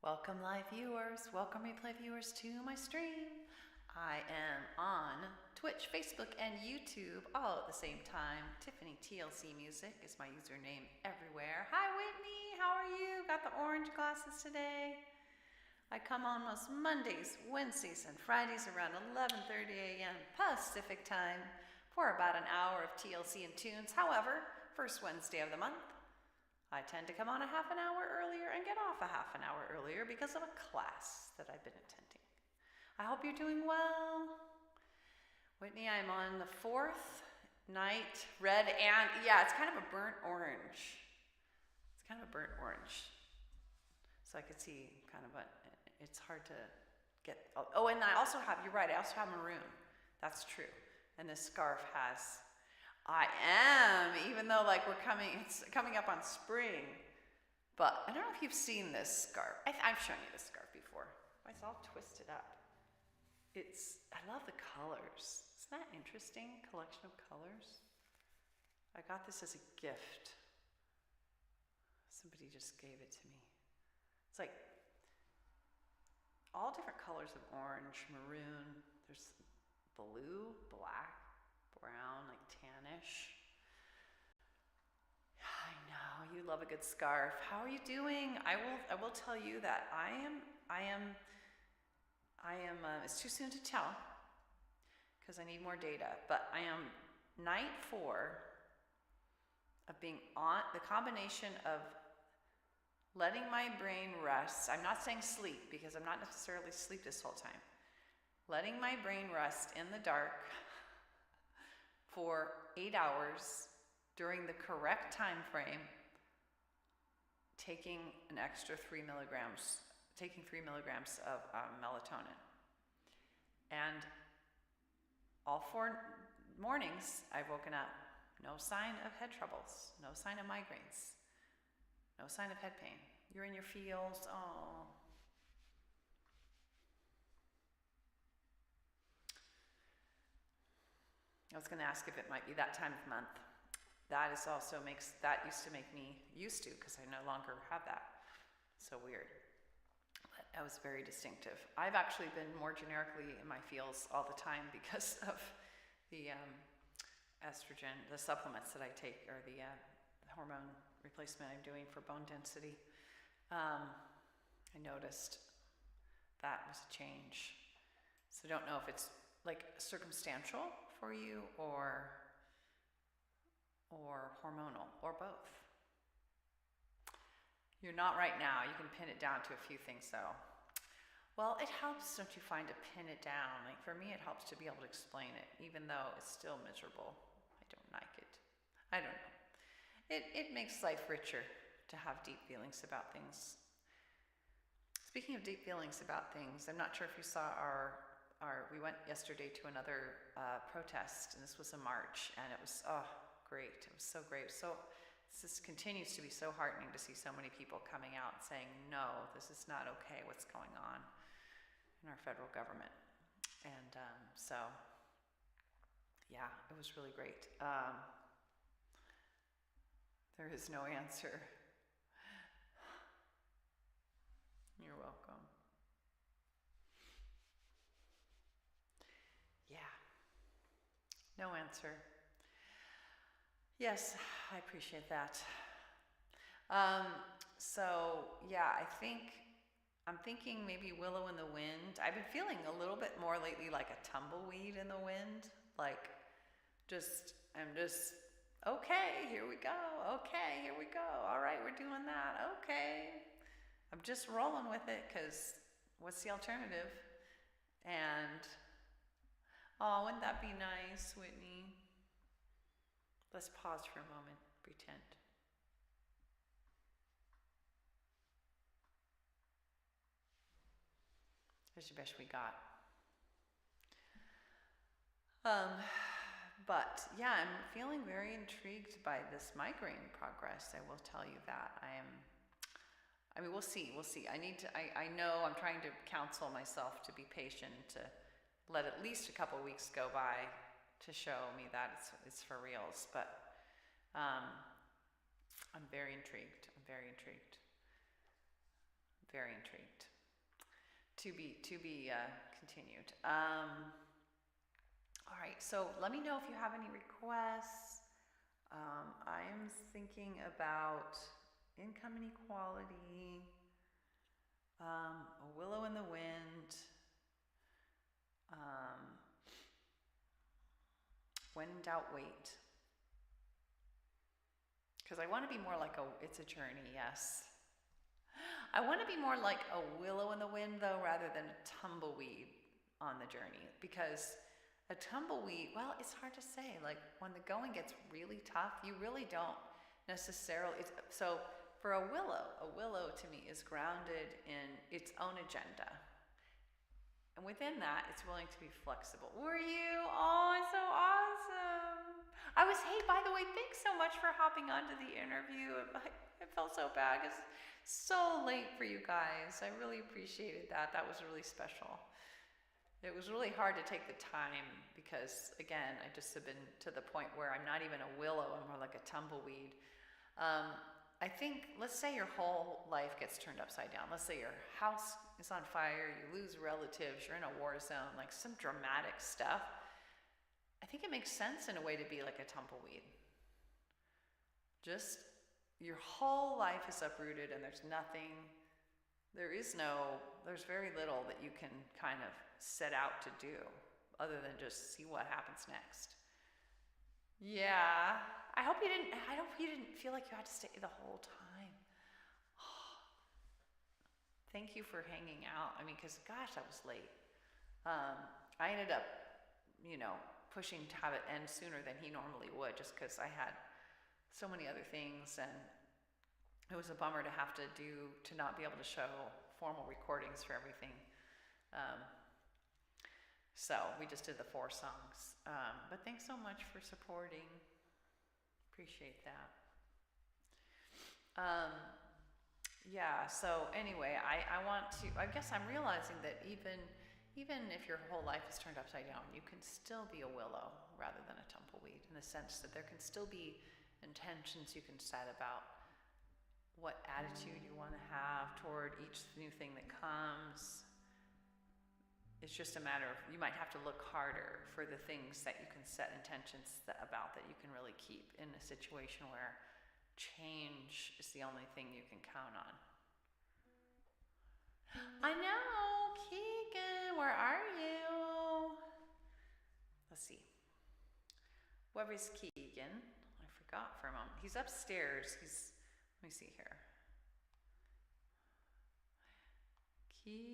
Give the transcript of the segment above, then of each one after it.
Welcome live viewers, welcome replay viewers to my stream. I am on Twitch, Facebook, and YouTube all at the same time. TiffanyTLCMusic is my username everywhere. Hi Whitney, how are you? Got the orange glasses today? I come on most Mondays, Wednesdays, and Fridays around 11:30 a.m. Pacific time for about an hour of TLC and tunes. However, first Wednesday of the month, I tend to come on a half an hour earlier and get off a half an hour earlier because of a class that I've been attending. I hope you're doing well. Whitney, I'm on the fourth night, red, and yeah, it's kind of a burnt orange. It's kind of a burnt orange. So I could see kind of it's hard to get. Oh, and I also have, you're right, I also have maroon. That's true. And this scarf has, I am, even though like it's coming up on spring. But I don't know if you've seen this scarf. I've shown you this scarf before. It's all twisted up. I love the colors. Isn't that interesting? Collection of colors. I got this as a gift. Somebody just gave it to me. It's like all different colors of orange, maroon. There's blue, black, brown, like tannish. I know you love a good scarf. How are you doing? I will tell you that I am. It's too soon to tell because I need more data. But I am night 4 of being on the combination of letting my brain rest. I'm not saying sleep because I'm not necessarily asleep this whole time. Letting my brain rest in the dark for 8 hours during the correct time frame, taking an extra 3 milligrams of melatonin. And all 4 mornings I've woken up, no sign of head troubles, no sign of migraines, no sign of head pain. You're in your feels, oh. I was going to ask if it might be that time of month. That used to, because I no longer have that. So weird. But that was very distinctive. I've actually been more generically in my feels all the time because of the estrogen, the supplements that I take, or the hormone replacement I'm doing for bone density. I noticed that was a change. So I don't know if it's like circumstantial for you or hormonal, or both. You're not right now. You can pin it down to a few things though. Well, it helps, don't you find, to pin it down? Like for me, it helps to be able to explain it, even though it's still miserable. I don't like it. I don't know. It makes life richer to have deep feelings about things. Speaking of deep feelings about things, I'm not sure if you saw we went yesterday to another protest, and this was a march, and it was, great. It was so great. So this continues to be so heartening to see so many people coming out saying, no, this is not okay, what's going on in our federal government. And so, yeah, it was really great. There is no answer. You're welcome. Yeah, no answer. Yes, I appreciate that. So yeah, I'm thinking maybe Willow in the Wind. I've been feeling a little bit more lately like a tumbleweed in the wind. Like I'm just, okay, here we go. Okay, here we go. All right, we're doing that. Okay. I'm just rolling with it because what's the alternative? And, oh, wouldn't that be nice, Whitney? Let's pause for a moment, pretend. That's the best we got. But yeah, I'm feeling very intrigued by this migraine progress. I will tell you that. We'll see. I know I'm trying to counsel myself to be patient, to let at least a couple weeks go by to show me that it's for reals. But I'm very intrigued. very intrigued. To be continued. All right, so let me know if you have any requests. I'm thinking about income inequality, a willow in the wind, when in doubt, wait. Because I want to be more like it's a journey, yes. I want to be more like a willow in the wind, though, rather than a tumbleweed on the journey. Because a tumbleweed, well, it's hard to say. Like, when the going gets really tough, you really don't necessarily. So for a willow to me is grounded in its own agenda. And within that, it's willing to be flexible. Were you? Oh, it's so awesome. Hey, by the way, thanks so much for hopping onto the interview. I felt so bad because so late for you guys. I really appreciated that. That was really special. It was really hard to take the time because, again, I just have been to the point where I'm not even a willow. I'm more like a tumbleweed. I think, let's say your whole life gets turned upside down. Let's say your house is on fire, you lose relatives, you're in a war zone, like some dramatic stuff. I think it makes sense in a way to be like a tumbleweed. Just your whole life is uprooted and there's very little that you can kind of set out to do other than just see what happens next. Yeah, I hope you didn't feel like you had to stay the whole time. Thank you for hanging out. I mean, because gosh, that was late. I ended up, pushing to have it end sooner than he normally would, just because I had so many other things, and it was a bummer to not be able to show formal recordings for everything. So we just did the 4 songs. But thanks so much for supporting. Appreciate that. Yeah, so anyway, I guess I'm realizing that even if your whole life is turned upside down, you can still be a willow rather than a tumbleweed, in the sense that there can still be intentions you can set about what attitude you want to have toward each new thing that comes. It's just a matter of, you might have to look harder for the things that you can set intentions about that you can really keep in a situation where change is the only thing you can count on. I know, Keegan, where are you? Let's see. Where is Keegan? I forgot for a moment. He's upstairs. Let me see here. Keegan.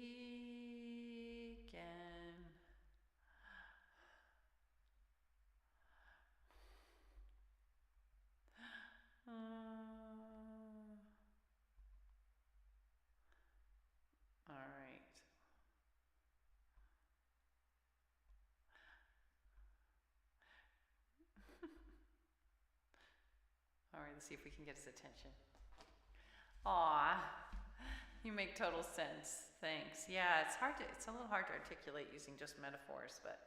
All right. All right, let's see if we can get his attention. Aw, you make total sense. Thanks. Yeah, it's a little hard to articulate using just metaphors, but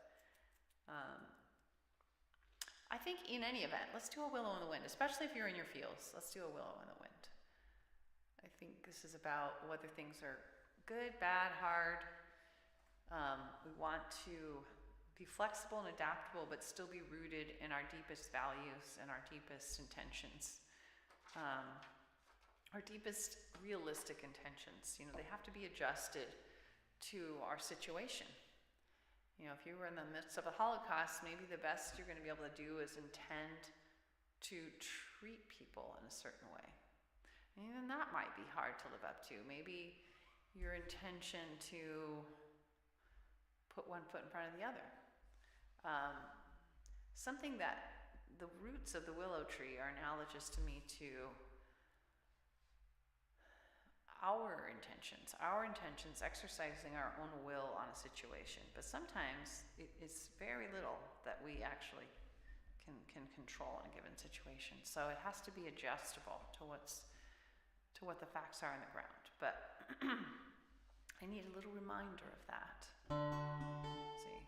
I think in any event, let's do a willow in the wind, especially if you're in your fields. Let's do a willow in the wind. I think this is about whether things are good, bad, hard. We want to be flexible and adaptable, but still be rooted in our deepest values and our deepest intentions. Our deepest realistic intentions. They have to be adjusted to our situation. If you were in the midst of a Holocaust, maybe the best you're going to be able to do is intend to treat people in a certain way. And even that might be hard to live up to. Maybe your intention to put one foot in front of the other. Something that the roots of the willow tree are analogous to me to our intentions exercising our own will on a situation. But sometimes it's very little that we actually can control in a given situation. So it has to be adjustable to what the facts are on the ground. But I need a little reminder of that. Let's see.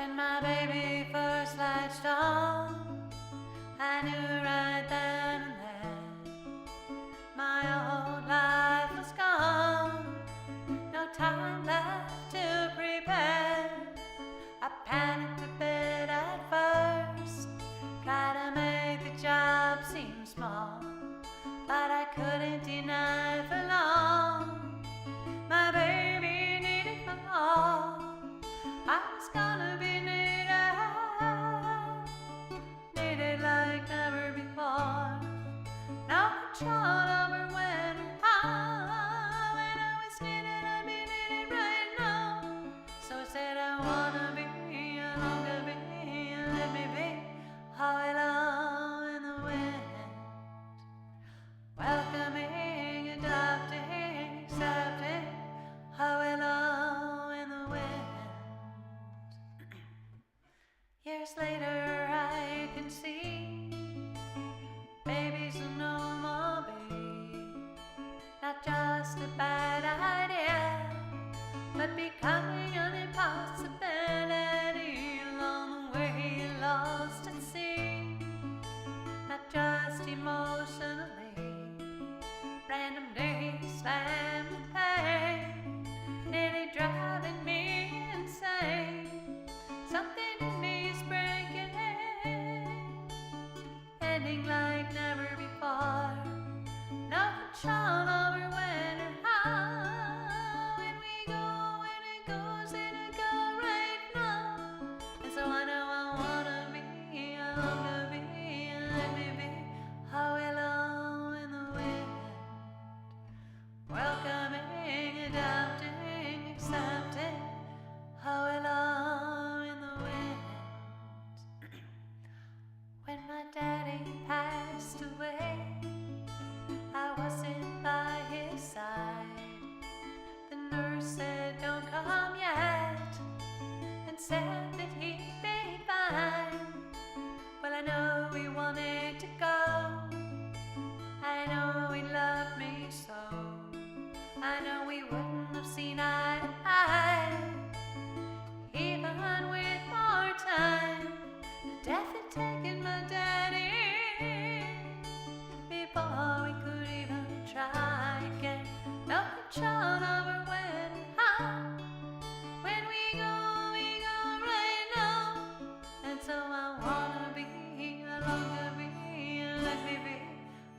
When my baby first latched on, I knew right then and there my old life was gone. No time left to prepare. I panicked a bit at first, tried to make the job seem small, but I couldn't deny for long. My baby needed my all. I was gonna be needed like never before. No control over when or how. When I was needed, I'd be needed right now. So I said I wanna be, I long to be, and let me be how I long in the wind. Welcoming, adopting, accepting how I long in the wind. Years later I can see baby's a normal baby, not just a bad idea, but becoming an impossibility. Along the way he lost at sea, not just emotionally. Random days slammed with pain, nearly driving me insane. Something in me's breaking, ending like never before. No control over when or how. When we go, when it goes, it'll go right now. And so I know I wanna be, I long to be, and let me be how I long in the wind. Welcoming, adopting, accepting how I long in the wind. When my daddy passed away, I wasn't by his side. The nurse said, "Don't come yet," and said that he'd be fine. Well, I know he wanted to go. I know he loved me so. I know we wouldn't have seen eye to eye, even with more time. The death had taken my daddy before we could even try again. No control over when and how. When we go right now. And so I wanna be, I long to be, and let me be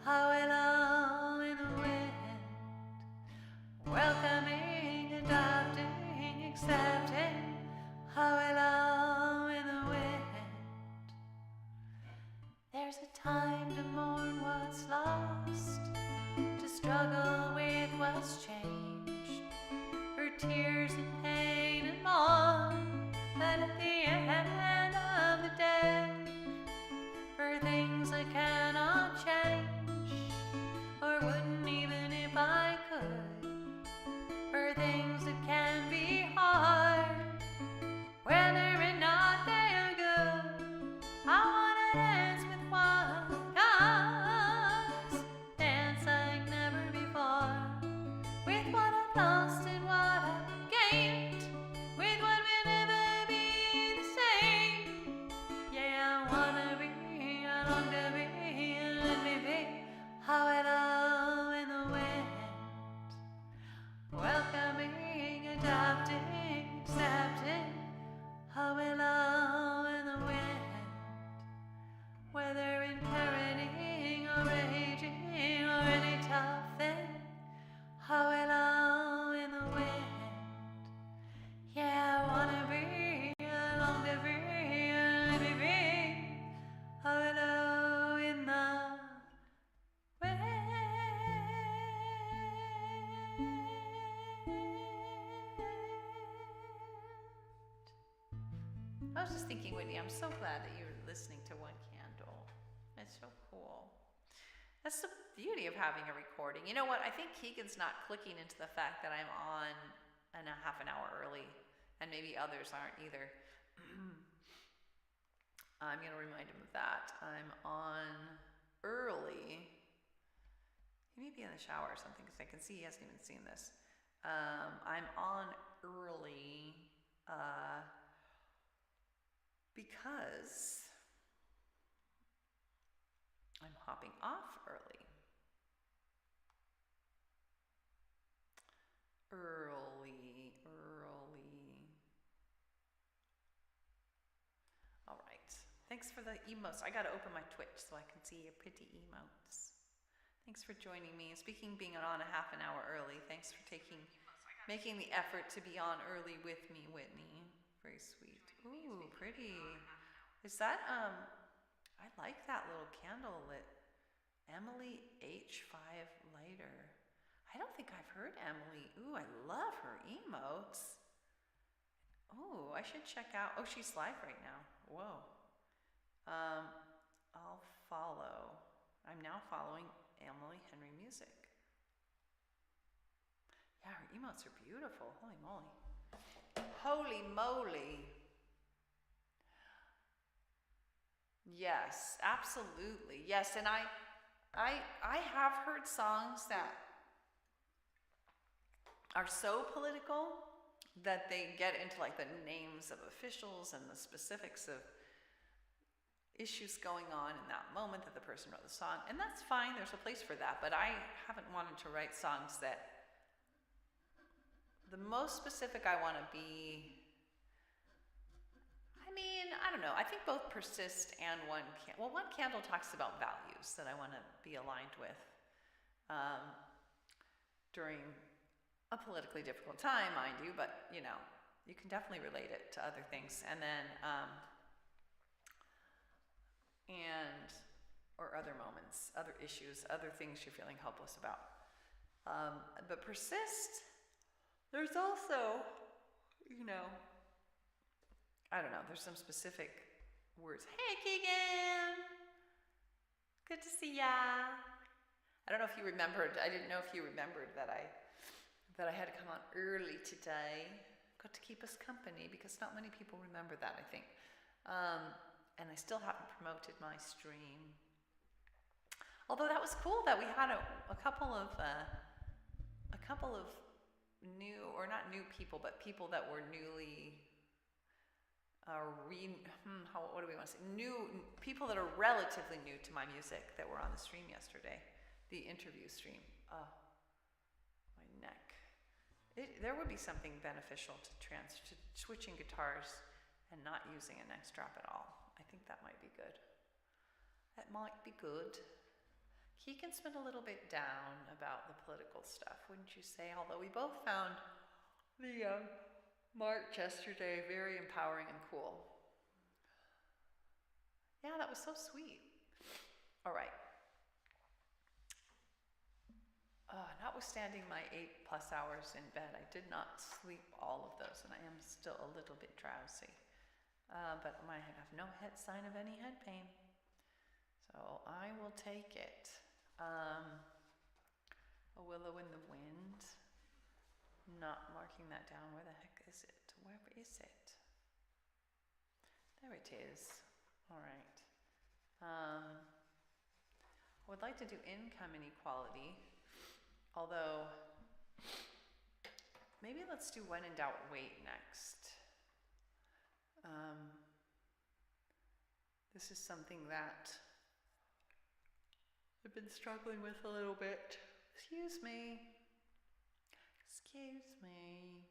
how I long in the wind. Welcoming, adopting, accepting how I long in the wind. There's a time to mourn what's lost, to struggle with what's changed, for tears and pain and more. But at the end of the day, for things I cannot change, or wouldn't even if I could, for things that can be hard, whether or not they are good, I wanna dance with what comes, dance like never before, with what I've lost and what I've gained, with what will never be the same. Yeah, I wanna be, I long to be, and let me be how I long in the wind. Welcoming, adopting, accepting how I long in the wind. Whether in parenting or raging or any tough thing, how I long in the wind. Yeah, I wanna be, I long to be, and let me be how I long in the wind. I was just thinking, Whitney, I'm so glad that you're listening to One Candle. It's so cool. That's the beauty of having a recording. You know what? I think Keegan's not clicking into the fact that I'm on a half an hour early, and maybe others aren't either. I'm going to remind him of that. I'm on early. He may be in the shower or something, because I can see he hasn't even seen this. I'm on early because I'm hopping off early. All right. Thanks for the emotes. I gotta open my Twitch so I can see your pretty emotes. Thanks for joining me. And speaking of being on a half an hour early, thanks for making the effort to be on early with me, Whitney. Very sweet. Ooh, pretty. Is that, I like that little candle lit. Emily H5 Lighter. I don't think I've heard Emily. Ooh, I love her emotes. Oh, I should check out. Oh, she's live right now. Whoa. I'll follow. I'm now following Emily Henry Music. Yeah, her emotes are beautiful. Holy moly. Holy moly. Yes, absolutely. Yes, and I have heard songs that are so political that they get into like the names of officials and the specifics of issues going on in that moment that the person wrote the song. And that's fine, there's a place for that, but I haven't wanted to write songs that the most specific I want to be. I mean, I don't know. I think both Persist and One Candle talks about values that I want to be aligned with during a politically difficult time, mind you, but you know, you can definitely relate it to other things. And then, or other moments, other issues, other things you're feeling hopeless about. But Persist, there's also, you know, I don't know, there's some specific words. Hey, Keegan! Good to see ya. I don't know if you remembered, I didn't know if you remembered that I had to come on early today. Got to keep us company because not many people remember that, I think. And I still haven't promoted my stream. Although that was cool that we had a couple of new, or not new people, but people that were newly what do we want to say? New people that are relatively new to my music that were on the stream yesterday, the interview stream. Oh, my neck. There would be something beneficial to switching guitars and not using a neck strap at all. I think that might be good. That might be good. Keegan's been a little bit down about the political stuff, wouldn't you say? Although we both found the march yesterday very empowering and cool. Yeah, that was so sweet. All right. Notwithstanding my 8+ hours in bed, I did not sleep all of those, and I am still a little bit drowsy. But I have no sign of any head pain. So I will take it. A willow in the wind. Not marking that down. Where the heck is it? Where is it? There it is. All right. I would like to do income inequality, although maybe let's do when in doubt, wait next. This is something that I've been struggling with a little bit. Excuse me. Excuse me.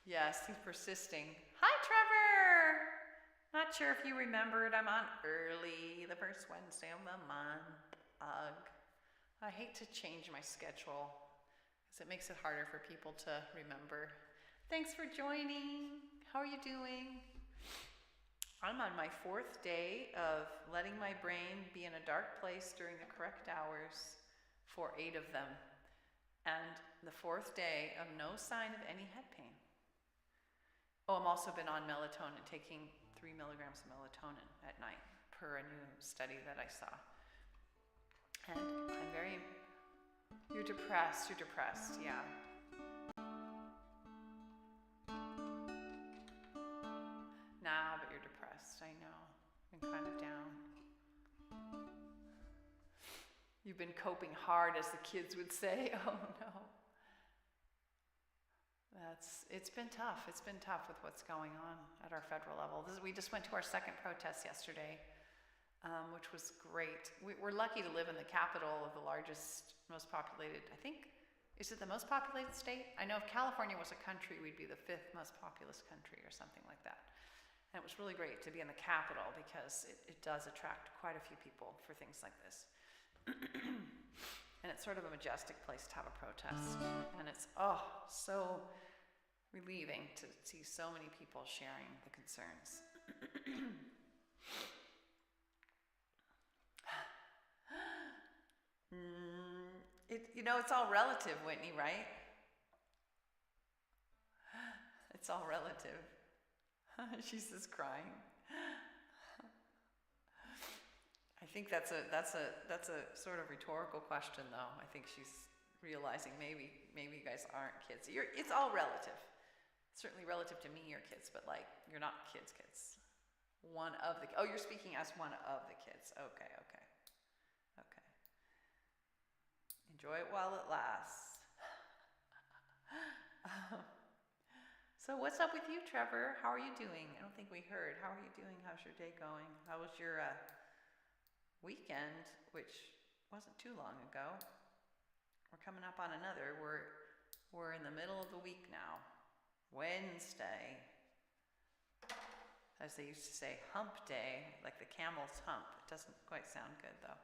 Yes, he's persisting. Hi, Trevor! Not sure if you remembered, I'm on early, the first Wednesday of the month. Ugh. I hate to change my schedule because it makes it harder for people to remember. Thanks for joining. How are you doing? I'm on my 4th day of letting my brain be in a dark place during the correct hours for 8 of them. And the 4th day of no sign of any head pain. Oh, I'm also been on melatonin, taking 3 milligrams of melatonin at night per a new study that I saw. And I'm you're depressed, yeah. Nah, but you're depressed, I know. Been kind of down. You've been coping hard, as the kids would say. Oh no. It's been tough. It's been tough with what's going on at our federal level. We just went to our second protest yesterday, which was great. We're lucky to live in the capital of the largest, most populated, I think, is it the most populated state? I know if California was a country, we'd be the 5th most populous country or something like that. And it was really great to be in the capital because it does attract quite a few people for things like this. And it's sort of a majestic place to have a protest. And it's, so relieving to see so many people sharing the concerns. It's all relative, Whitney, right? It's all relative. She's just crying. I think that's a sort of rhetorical question, though. I think she's realizing maybe you guys aren't kids. It's all relative. Certainly relative to me, you're kids, but like you're not kids. You're speaking as one of the kids. Okay. Enjoy it while it lasts. So what's up with you, Trevor? How are you doing? I don't think we heard. How are you doing? How's your day going? How was your weekend, which wasn't too long ago? We're coming up on another. We're in the middle of the week now. Wednesday. As they used to say, hump day, like the camel's hump. It doesn't quite sound good, though.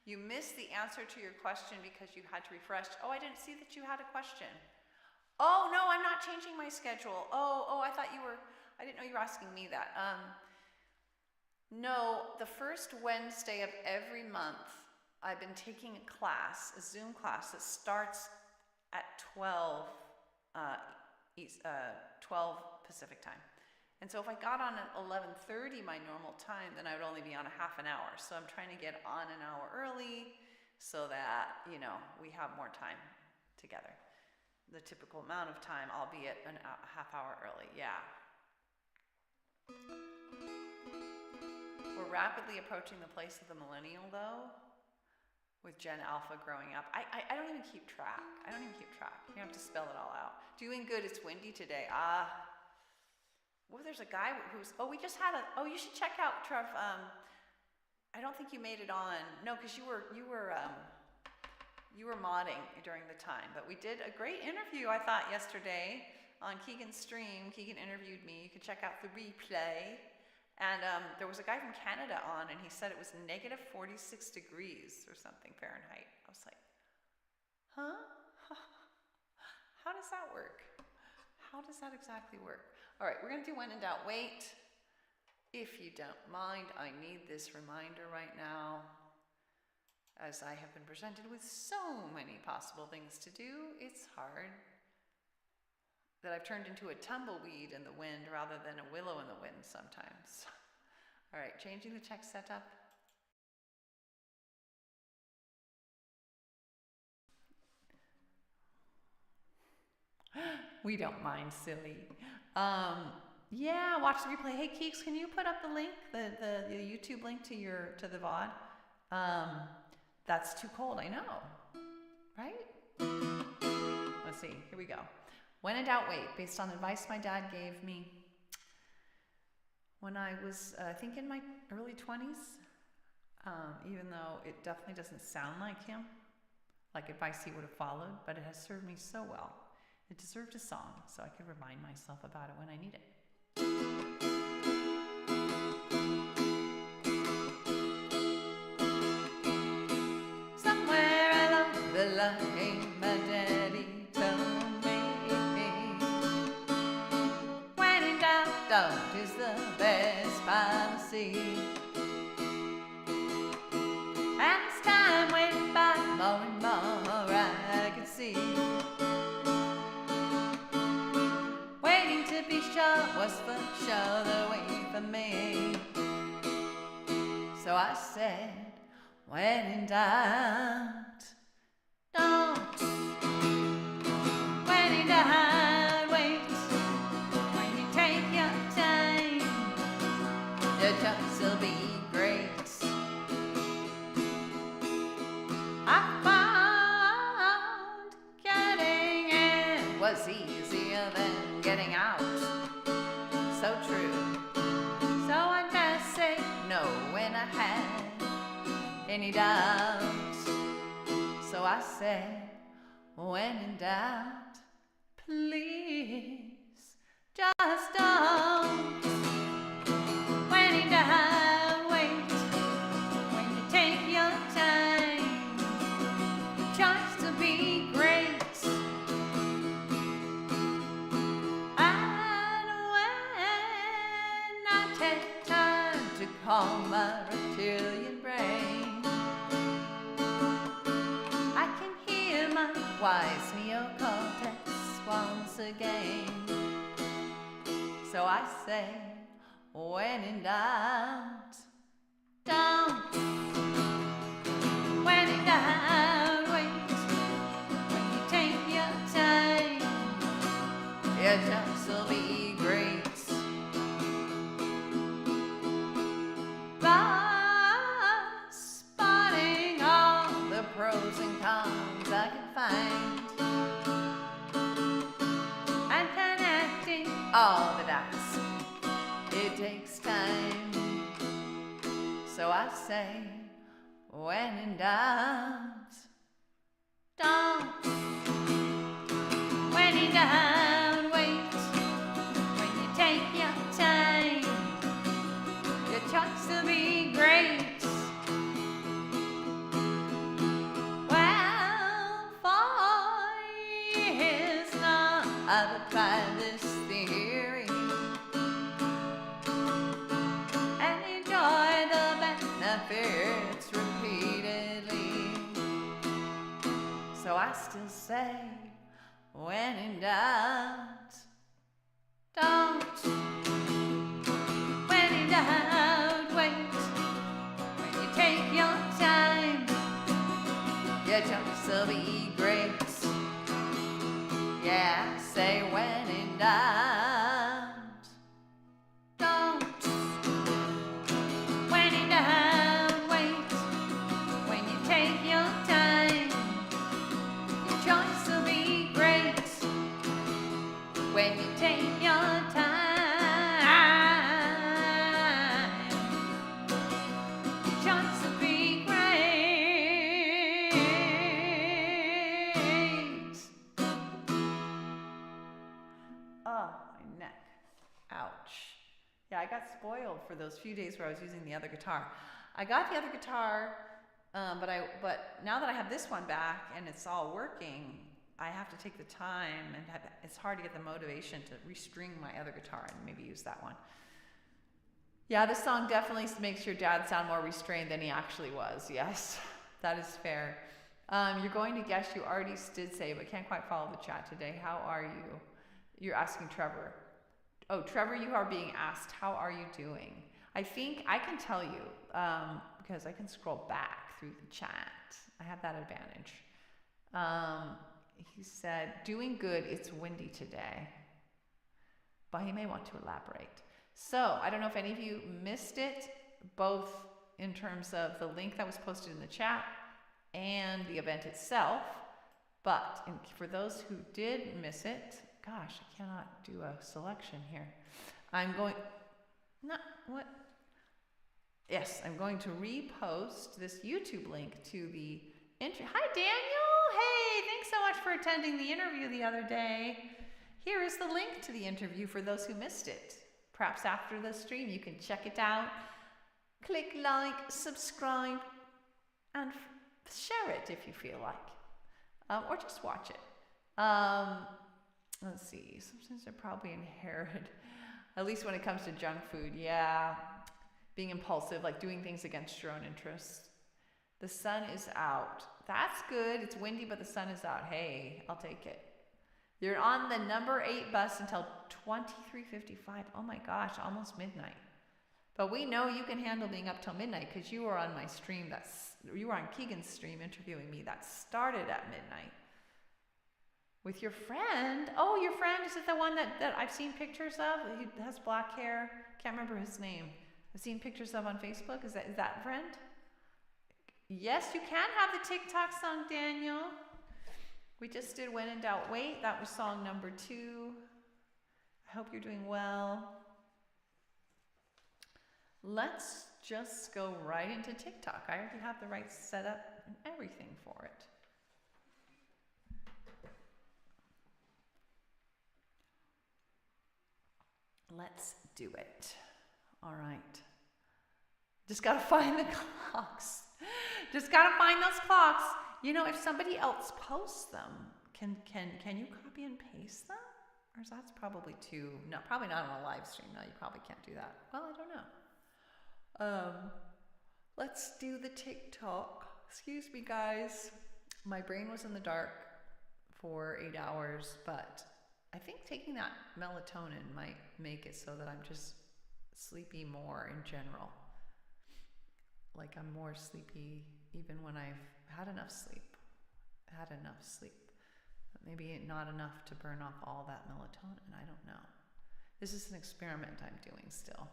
You missed the answer to your question because you had to refresh. Oh, I didn't see that you had a question. Oh, no, I'm not changing my schedule. Oh, I didn't know you were asking me that. No, the first Wednesday of every month, I've been taking a class, a Zoom class that starts at 12 Pacific time. And so if I got on at 11:30, my normal time, then I would only be on a half an hour. So I'm trying to get on an hour early so that, we have more time together. The typical amount of time, albeit a half hour early. Yeah. We're rapidly approaching the place of the millennial, though, with Gen Alpha growing up. I don't even keep track. You have to spell it all out. Doing good. It's windy today. Well, there's a guy who's, you should check out, Trev. I don't think you made it on. No, because you were modding during the time. But we did a great interview, I thought, yesterday on Keegan's stream. Keegan interviewed me. You can check out the replay. And there was a guy from Canada on, and he said it was negative 46 degrees or something Fahrenheit. I was like, huh? How does that work? How does that exactly work? All right, we're going to do when in doubt, wait. If you don't mind, I need this reminder right now. As I have been presented with so many possible things to do, it's hard that I've turned into a tumbleweed in the wind rather than a willow in the wind sometimes. All right, changing the text setup. We don't mind, silly. Yeah, watch the replay. Hey, Keeks, can you put up the link, the YouTube link to the VOD? That's too cold, I know, right? Let's see, here we go. When in doubt, wait, based on advice my dad gave me when I was, I think in my early 20s, even though it definitely doesn't sound like him, like advice he would have followed, but it has served me so well. It deserved a song, so I could remind myself about it when I need it. Somewhere along the line, my daddy told me, when in doubt, don't is the best policy. And as time went by, more and more I could see. Waiting to be sure was for sure the way for me. So I said, when in doubt, don't. When in doubt, wait. When you take your time, the choice will be great. I found getting in any doubt. So I said, when in doubt, please just don't. When in doubt, wait. When you take your time, your choice to be great. And when I take time to calm my reptilian brain, I can hear my wise neocortex once again. So I say, when in doubt, don't. When in doubt, wait. When you take your time, your choice will be great. By spotting all the pros and cons I can find, and connecting all the dots, it takes time. So I say, when in doubt, don't. When in doubt, wait. When you take your time, your choice will be great. Well, for years now I've applied this theory and enjoy the benefits repeatedly. So I still say, when in doubt, don't. When in doubt, wait. When you take your time, your choice will be great. Yeah, say when in doubt, don't. When in doubt, wait. When you take your time, your choice will be great. When you take your time, your choice will be great. Oh, my neck. Ouch. Yeah, I got spoiled for those few days where I was using the other guitar. I got the other guitar, but now that I have this one back and it's all working, I have to take the time, and it's hard to get the motivation to restring my other guitar and maybe use that one. Yeah, this song definitely makes your dad sound more restrained than he actually was. Yes, that is fair. You're going to guess you already did say, but can't quite follow the chat today. How are you? You're asking Trevor. Oh, Trevor, you are being asked, how are you doing? I think I can tell you, because I can scroll back through the chat. I have that advantage. He said, doing good, it's windy today. But he may want to elaborate. So, I don't know if any of you missed it, both in terms of the link that was posted in the chat and the event itself. But for those who did miss it, gosh, I cannot do a selection here. I'm going to repost this YouTube link to the Hi, Daniel. Hey, thanks so much for attending the interview the other day. Here is the link to the interview for those who missed it. Perhaps after the stream, you can check it out. Click like, subscribe, and share it if you feel like. Or just watch it. Let's see. Sometimes they're probably inherited, at least when it comes to junk food. Yeah. Being impulsive, like doing things against your own interests. The sun is out. That's good. It's windy, but the sun is out. Hey, I'll take it. You're on the number 8 bus until 23:55. Oh my gosh, almost midnight. But we know you can handle being up till midnight because you were on my stream. You were on Keegan's stream interviewing me. That started at midnight. With your friend. Oh, your friend, is it the one that I've seen pictures of? He has black hair. Can't remember his name. I've seen pictures of on Facebook. Is that friend? Yes, you can have the TikTok song, Daniel. We just did When in Doubt, Wait. That was song number 2. I hope you're doing well. Let's just go right into TikTok. I already have the right setup and everything for it. Let's do it. All right. Just got to find the clocks. Just got to find those clocks. You know, if somebody else posts them, can you copy and paste them? Or is that's probably too, no, probably not on a live stream. No, you probably can't do that. Well, I don't know. Let's do the TikTok. Excuse me, guys. My brain was in the dark for 8 hours, but I think taking that melatonin might make it so that I'm just sleepy more in general. Like I'm more sleepy even when I've had enough sleep. But maybe not enough to burn off all that melatonin. I don't know. This is an experiment I'm doing still.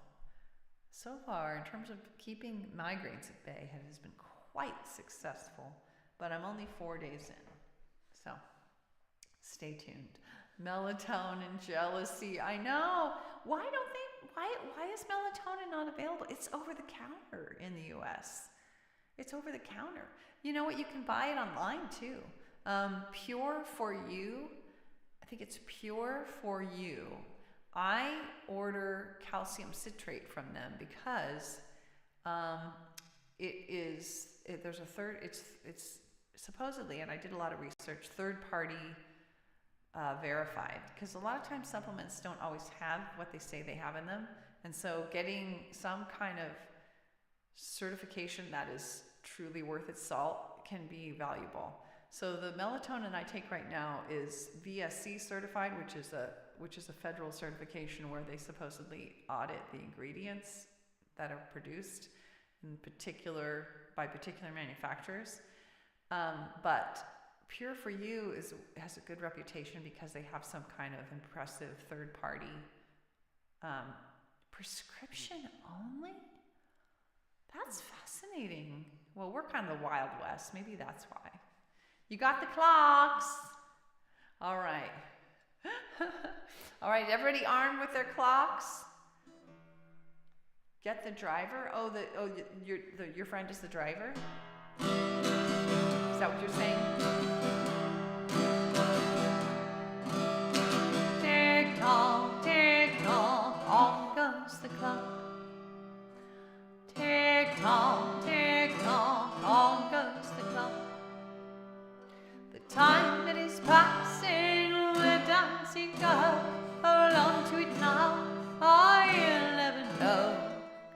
So far, in terms of keeping migraines at bay, it has been quite successful, but I'm only 4 days in. So stay tuned. Melatonin jealousy. I know. Why is melatonin not available? It's over the counter in the US. It's over the counter. You know what? You can buy it online too. Pure for You. I think it's Pure for You. I order calcium citrate from them because it's supposedly, and I did a lot of research, third-party verified, because a lot of times supplements don't always have what they say they have in them, and so getting some kind of certification that is truly worth its salt can be valuable. So the melatonin I take right now is VSC certified, which is a federal certification where they supposedly audit the ingredients that are produced by particular manufacturers. But Pure for You has a good reputation because they have some kind of impressive third-party prescription only. That's fascinating. Well, we're kind of the Wild West. Maybe that's why. You got the clocks. All right. All right, everybody armed with their clocks? Get the driver? Your friend is the driver? Is that what you're saying? Tick tock, on goes the clock. Tick tock, on goes the clock. The time that is passing, we're dancing up. Hold on to it now, I'll never know.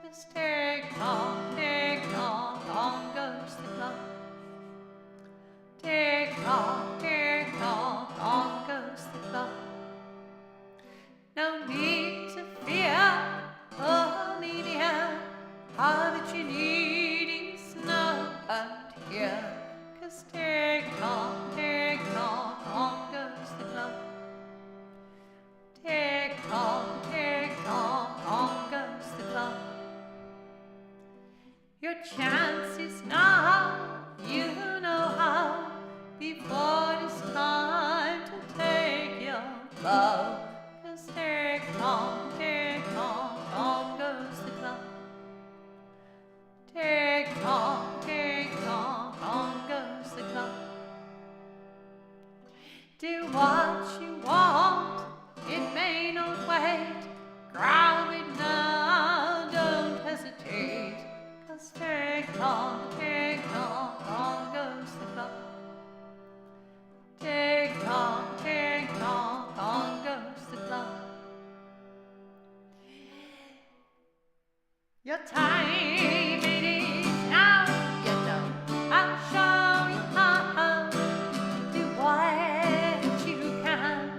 'Cause tick tock, on goes the clock. Tick tock, on goes the clock. No need to fear, only dear, all that you need is now and here. 'Cause tick tock, on goes the clock. Tick tock, on goes the clock. Your chance is now, you know how, before it's time to take your bow. 'Cause tick tock, on goes the clock. Tick tock, on goes the clock. Do what you want, it may not wait. Grab it now, don't hesitate. 'Cause tick tock, on goes the clock. Tick tock, on goes the clock. Your time it is now, you know. I'll show you how. Do what you can.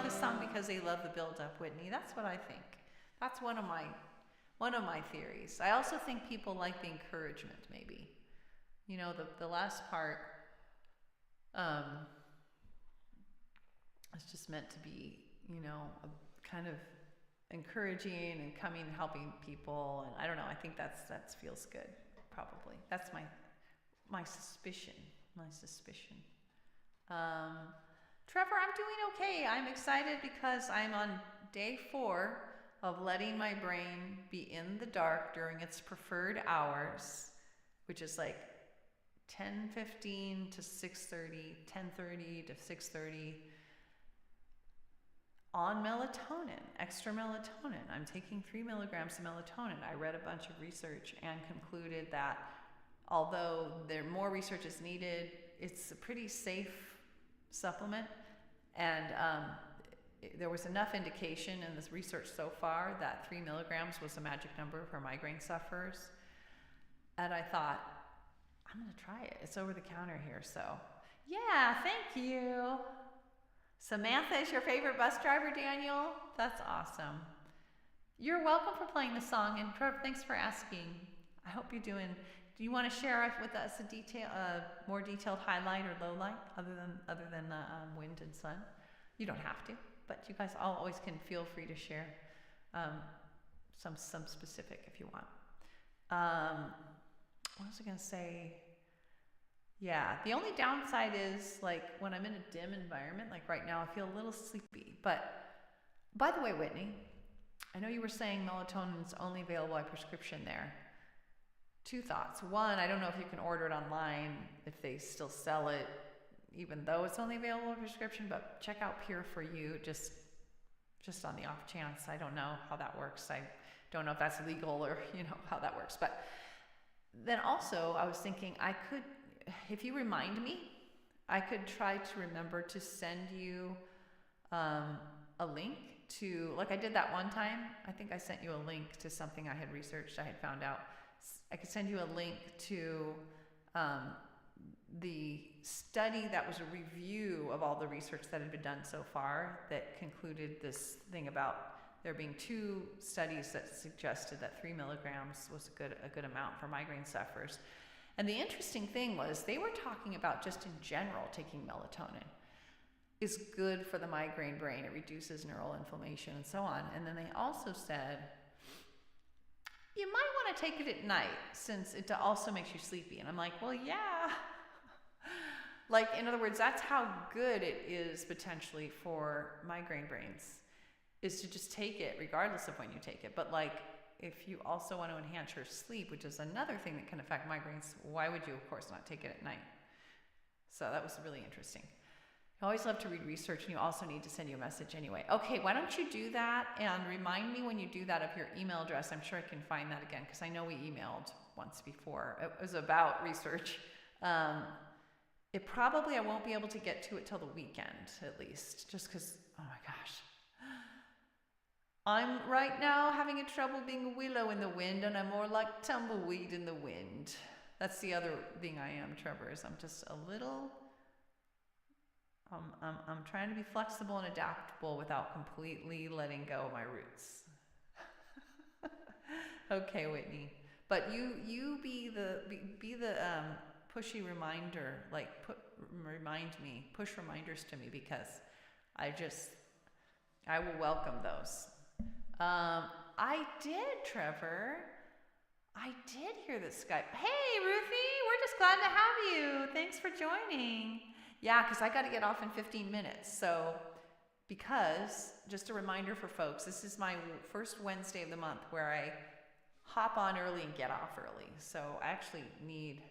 this song because they love the build-up, Whitney. That's what I think. That's one of my theories. I also think people like the encouragement, maybe. You know, the last part is just meant to be, you know, a kind of encouraging and coming and helping people. And I don't know, I think that feels good, probably. That's my suspicion. Trevor, I'm doing okay. I'm excited because I'm on day 4 of letting my brain be in the dark during its preferred hours, which is like 10:15 to 6:30, 10:30 to 6:30, on melatonin, extra melatonin. I'm taking 3 milligrams of melatonin. I read a bunch of research and concluded that although more research is needed, it's a pretty safe supplement. And there was enough indication in this research so far that 3 milligrams was a magic number for migraine sufferers. And I thought, I'm going to try it. It's over the counter here, so yeah, thank you. Samantha is your favorite bus driver, Daniel? That's awesome. You're welcome for playing the song, and Trevor, thanks for asking. I hope you're doing. Do you want to share with us a more detailed highlight or low light other than the wind and sun? You don't have to, but you guys always can feel free to share some specific if you want. What was I going to say? Yeah, the only downside is like when I'm in a dim environment, like right now, I feel a little sleepy. But by the way, Whitney, I know you were saying melatonin is only available by prescription there. 2 thoughts. One, I don't know if you can order it online, if they still sell it, even though it's only available by prescription, but check out Pure For You just on the off chance. I don't know how that works. I don't know if that's legal or, you know, how that works. But then also I was thinking I could, if you remind me, I could try to remember to send you a link to, like I did that one time. I think I sent you a link to something I had researched, I had found out. I could send you a link to the study that was a review of all the research that had been done so far that concluded this thing about there being 2 studies that suggested that 3 milligrams was a good amount for migraine sufferers. And the interesting thing was they were talking about just in general taking melatonin is good for the migraine brain. It reduces neural inflammation and so on. And then they also said, you might want to take it at night since it also makes you sleepy. And I'm like, well, yeah. Like, in other words, that's how good it is potentially for migraine brains, is to just take it regardless of when you take it. But like, if you also want to enhance your sleep, which is another thing that can affect migraines, why would you, of course, not take it at night? So that was really interesting. I always love to read research, and you also need to send you a message anyway. Okay, why don't you do that, and remind me when you do that of your email address. I'm sure I can find that again, because I know we emailed once before. It was about research. I won't be able to get to it till the weekend, at least, just because, oh my gosh. I'm right now having trouble being a willow in the wind, and I'm more like tumbleweed in the wind. That's the other thing I am, Trevor, is I'm just a little... I'm trying to be flexible and adaptable without completely letting go of my roots. Okay, Whitney. But you be the pushy reminder, like push reminders to me, because I will welcome those. I did, Trevor. I did hear the Skype. Hey, Ruthie, we're just glad to have you. Thanks for joining. Yeah, because I got to get off in 15 minutes. So, because, just a reminder for folks, this is my first Wednesday of the month where I hop on early and get off early. So, I actually need...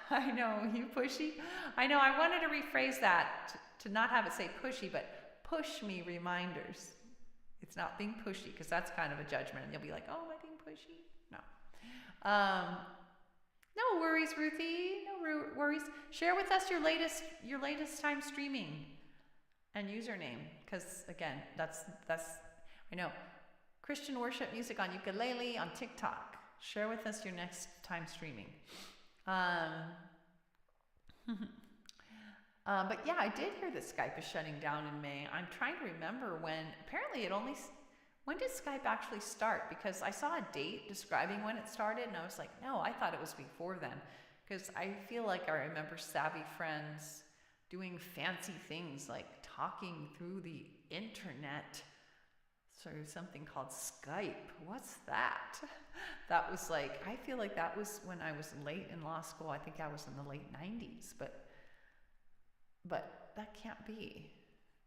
I know, you pushy? I know, I wanted to rephrase that to not have it say pushy, but push me reminders. It's not being pushy, because that's kind of a judgment, and you'll be like, oh, am I being pushy? No. No worries, Ruthie. No worries. Share with us your latest time streaming and username, because again, that's I know. Christian worship music on ukulele on TikTok. Share with us your next time streaming. But yeah, I did hear that Skype is shutting down in May. I'm trying to remember when. Apparently, when did Skype actually start? Because I saw a date describing when it started, and I was like, no, I thought it was before then. Because I feel like I remember savvy friends doing fancy things like talking through the internet. So something called Skype. What's that? That was like, I feel like that was when I was late in law school. I think I was in the late 90s, but that can't be.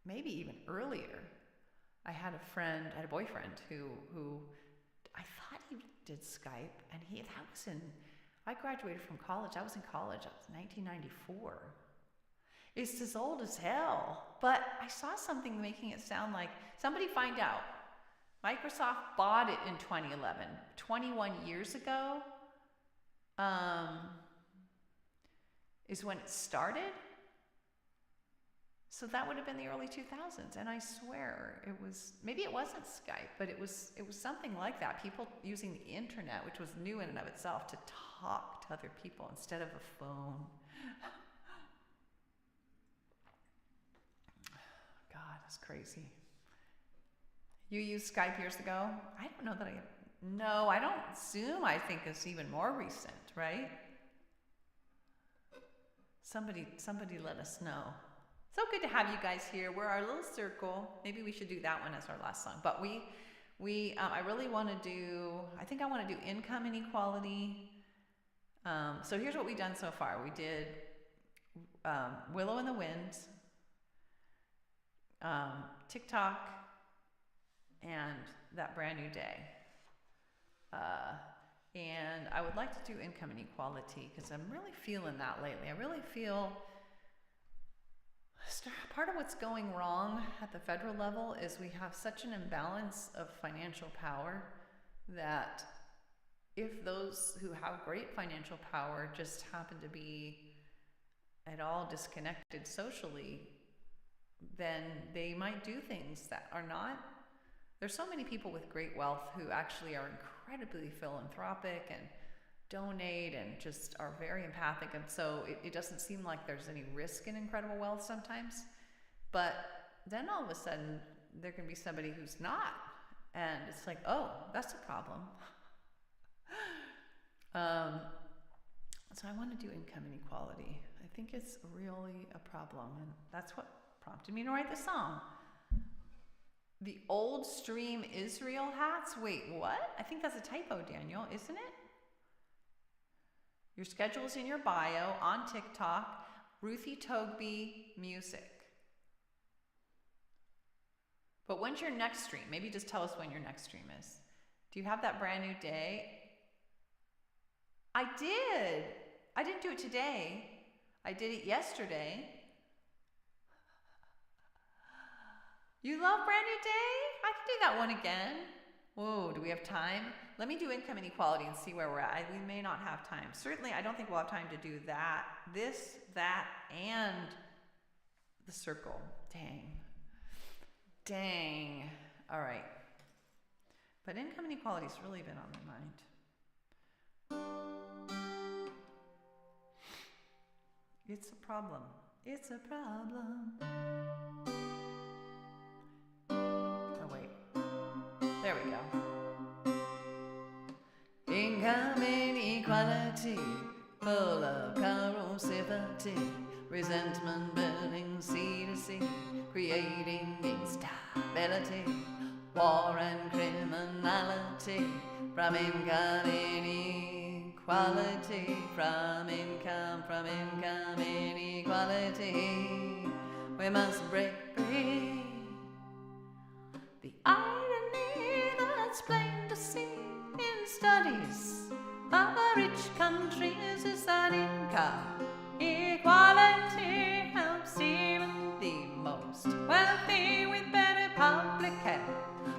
Maybe even earlier. I had a boyfriend who I thought he did Skype, and I graduated from college. I was in college. That was 1994. It's as old as hell. But I saw something making it sound like, somebody find out. Microsoft bought it in 2011. 21 years ago is when it started. So that would have been the early 2000s, and I swear maybe it wasn't Skype, but it was something like that. People using the internet, which was new in and of itself, to talk to other people instead of a phone. God, that's crazy. You used Skype years ago? I don't know that no, I don't. Zoom, I think, is even more recent, right? Somebody let us know. So good to have you guys here. We're our little circle. Maybe we should do that one as our last song. But I really want to do, I think I want to do income inequality. So here's what we've done so far. We did Willow in the Wind, TikTok, and That Brand New Day. And I would like to do income inequality because I'm really feeling that lately. I really feel part of what's going wrong at the federal level is we have such an imbalance of financial power that if those who have great financial power just happen to be at all disconnected socially, then they might do things that are not. There's so many people with great wealth who actually are incredibly philanthropic and donate and just are very empathic, and so it doesn't seem like there's any risk in incredible wealth sometimes. But then all of a sudden there can be somebody who's not, and it's like, oh, that's a problem. So I want to do income inequality. I think it's really a problem, and that's what prompted me to write the song. The old stream Israel hats? Wait, what? I think that's a typo, Daniel, isn't it? Your schedule is in your bio on TikTok. TLCMusic. But when's your next stream? Maybe just tell us when your next stream is. Do you have that brand new day? I did. I didn't do it today. I did it yesterday. You love Brand New Day? I can do that one again. Whoa, do we have time? Let me do income inequality and see where we're at. We may not have time. Certainly, I don't think we'll have time to do that, this, that, and the circle. Dang. All right. But income inequality's really been on my mind. It's a problem. It's a problem. Oh, wait. There we go. Income inequality, full of corrosivity, resentment building sea to sea, creating instability, war and criminality, from income inequality, from income inequality, we must break free. The irony that's plain to see in studies of the rich countries is that income equality helps even the most wealthy with better public care.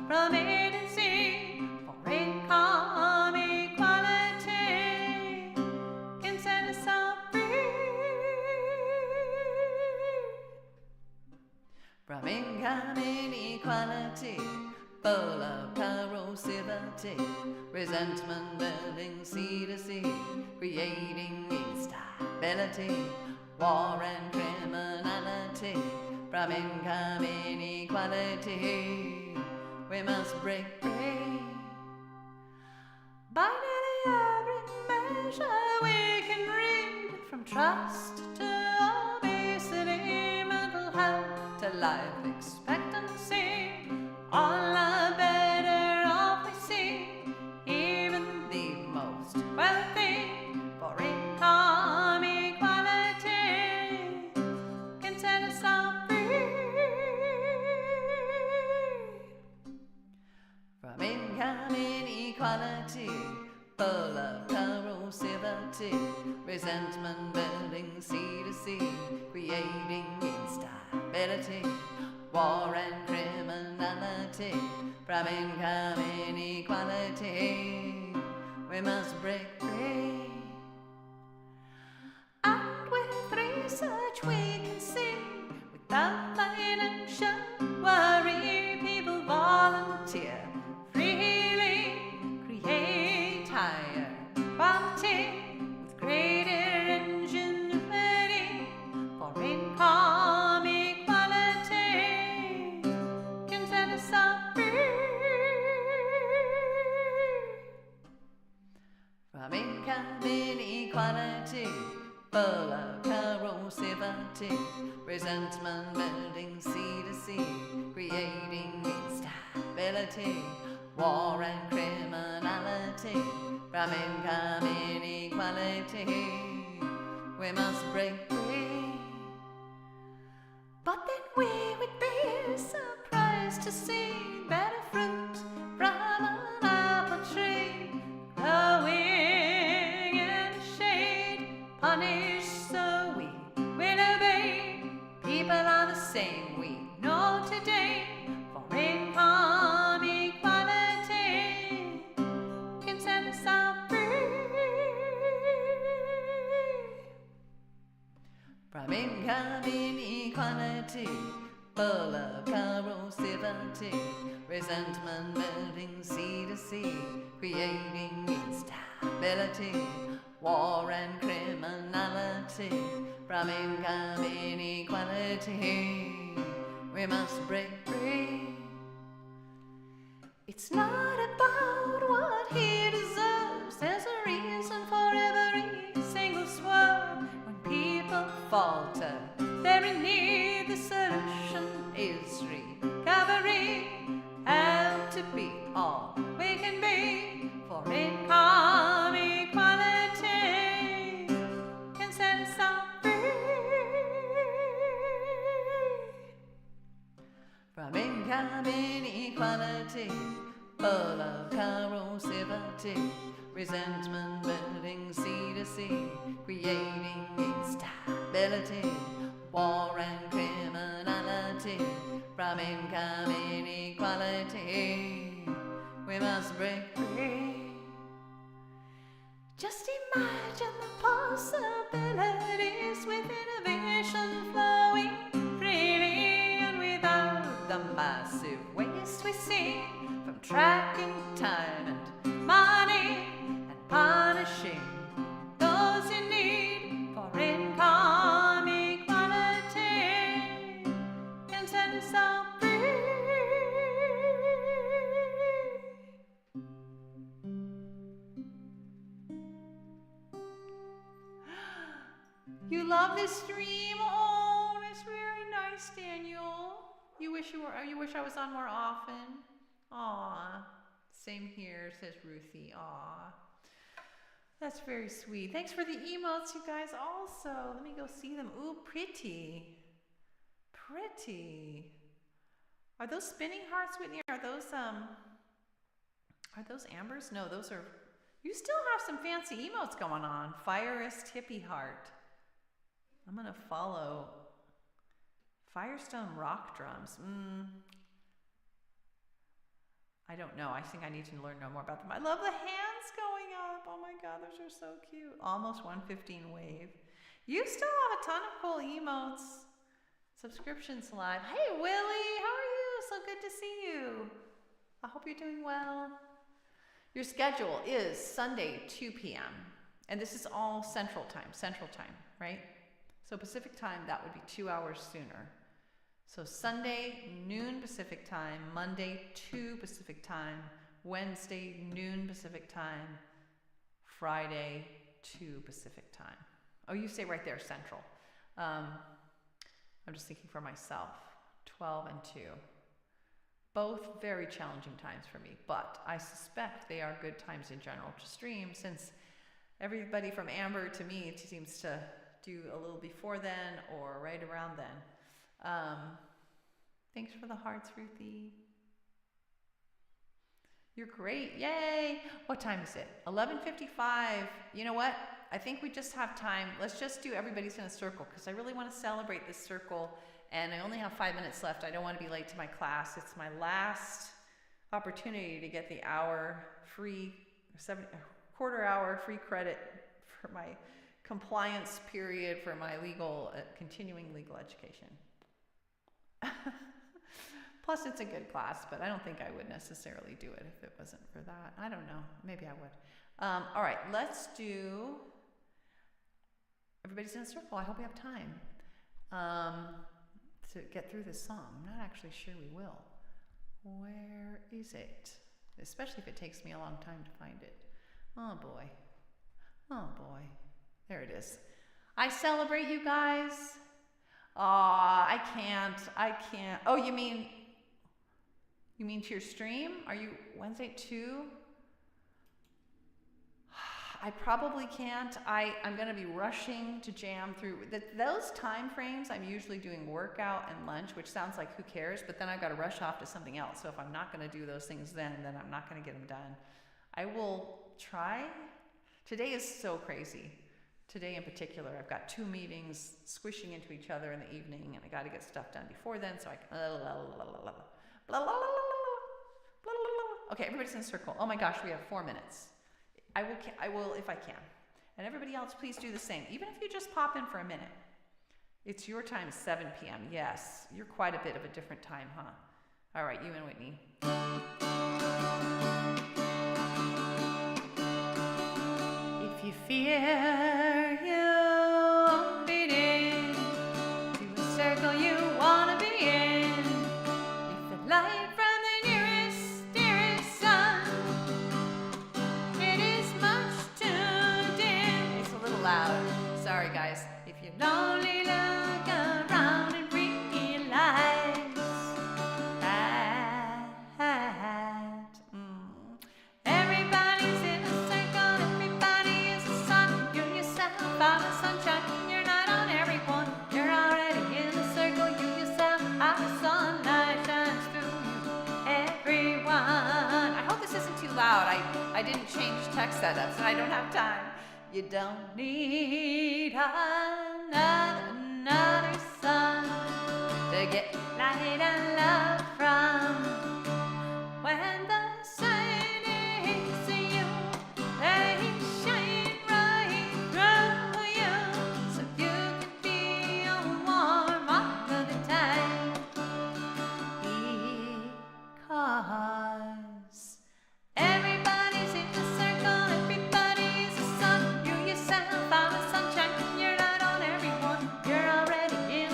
From A to Z for income equality can set us all free. From income inequality, full of corrosivity, resentment building sea to sea, creating instability, war and criminality, from income inequality. We must break free. By nearly every measure we can read, from trust to obesity, mental health to life expectancy, all are better off we see. Even the most wealthy, for income equality, can set us all free. From income inequality, full of corrosivity, resentment building sea to sea, creating instability, war and criminality, from income inequality, we must break free. And with research we can see, without financial worry, people volunteer freely, create higher quality with greater ingenuity, for income equality can set us all free. From income inequality, full of corrosivity, resentment building sea to sea, creating instability, war and criminality, from income inequality, we must break free. But then we would be surprised to see better fruit from an apple tree, growing in the shade, punished so we will obey. People are the same we know today, for income equality can set us all free. From income inequality, full of corrosivity, resentment building sea to sea, creating instability, war and criminality, from income inequality, we must break free. It's not about what he deserves, there's a reason for every single swerve. When people falter, they're in need, the solution is recovery. Help to be all we can be, for income equality can set us all free. From income inequality, full of corrosivity, resentment building sea to sea, creating instability, war and criminality, from income inequality, we must break free. Just imagine the possibilities with innovation flowing freely, and without the massive waste we see from tracking time and money and punishing those in need, for income equality can set us all free. You love this stream? Oh, it's very nice, Daniel. You wish I was on more often. Aw, same here, says Ruthie. Aw, that's very sweet. Thanks for the emotes, you guys. Also, let me go see them. Ooh, pretty. Are those spinning hearts, Whitney? Are those ambers? No, those are. You still have some fancy emotes going on. Fireist hippie heart. I'm gonna follow Firestone rock drums. I don't know. I think I need to no more about them. I love the hands going up. Oh my God, those are so cute. Almost 115 wave. You still have a ton of cool emotes. Subscriptions live. Hey Willie, how are you? So good to see you. I hope you're doing well. Your schedule is Sunday, 2 p.m. And this is all Central Time, right? So So Pacific time, that would be 2 hours sooner. So Sunday, noon Pacific time, Monday, 2 Pacific time, Wednesday, noon Pacific time, Friday, 2 Pacific time. Oh, you say right there, Central. I'm just thinking for myself, 12 and 2. Both very challenging times for me, but I suspect they are good times in general to stream, since everybody from Amber to me seems to do a little before then or right around then. Thanks for the hearts, Ruthie. You're great. Yay! What time is it? 11:55. You know what? I think we just have time. Let's just do Everybody's in a Circle, because I really want to celebrate this circle, and I only have 5 minutes left. I don't want to be late to my class. It's my last opportunity to get the hour free, quarter hour free credit for my compliance period for my continuing legal education. Plus, it's a good class, but I don't think I would necessarily do it if it wasn't for that. I don't know. Maybe I would. All right, let's do Everybody's in a Circle. I hope we have time to get through this song. I'm not actually sure we will. Where is it? Especially if it takes me a long time to find it. Oh, boy. Oh, boy. There it is. I celebrate you guys. I can't. Oh, you mean to your stream? Are you Wednesday 2? I probably can't. I'm going to be rushing to jam through those time frames. I'm usually doing workout and lunch, which sounds like who cares, but then I've got to rush off to something else. So if I'm not going to do those things then I'm not going to get them done. I will try. Today is so crazy. Today in particular, I've got 2 meetings squishing into each other in the evening, and I got to get stuff done before then, so I can Okay, everybody's in a circle. Oh my gosh, we have 4 minutes. I will if I can. And everybody else, please do the same. Even if you just pop in for a minute. It's your time, 7 p.m. Yes, you're quite a bit of a different time, huh? All right, you and Whitney. If you fear you won't fit in to a circle you want to be in, if the light from the nearest, dearest sun, it is much too dim. It's a little loud. Sorry, guys. If you're lonely, look around and realize that everybody's in a circle, everybody is the sun. You yourself are the sunshine, you're not on everyone. You're already in the circle, you yourself are the sunlight shines through you, everyone. I hope this isn't too loud. I didn't change text setups and I don't have time. You don't need another sun to get light and love from. When the sun hits you, they shine right through you, so you can feel warm all of the time. Because everybody's in the circle, everybody's the sun. You yourself are the sunshine, you're not on everyone. You're already in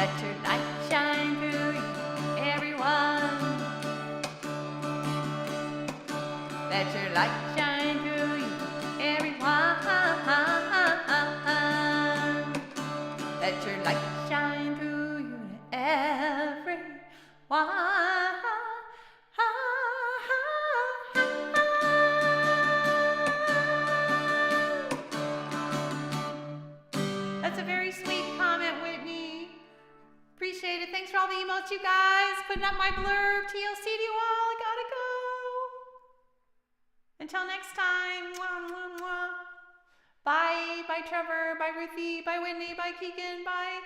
Let your light shine through you, everyone. Let your light shine through you, everyone. Let your light shine through you, everyone. That's a very sweet comment, Whitney. Appreciate it. Thanks for all the emotes, you guys. Putting up my blurb. TLC to you all. I gotta go. Until next time. Mwah, mwah, mwah. Bye. Bye, Trevor. Bye, Ruthie. Bye, Whitney. Bye, Keegan. Bye.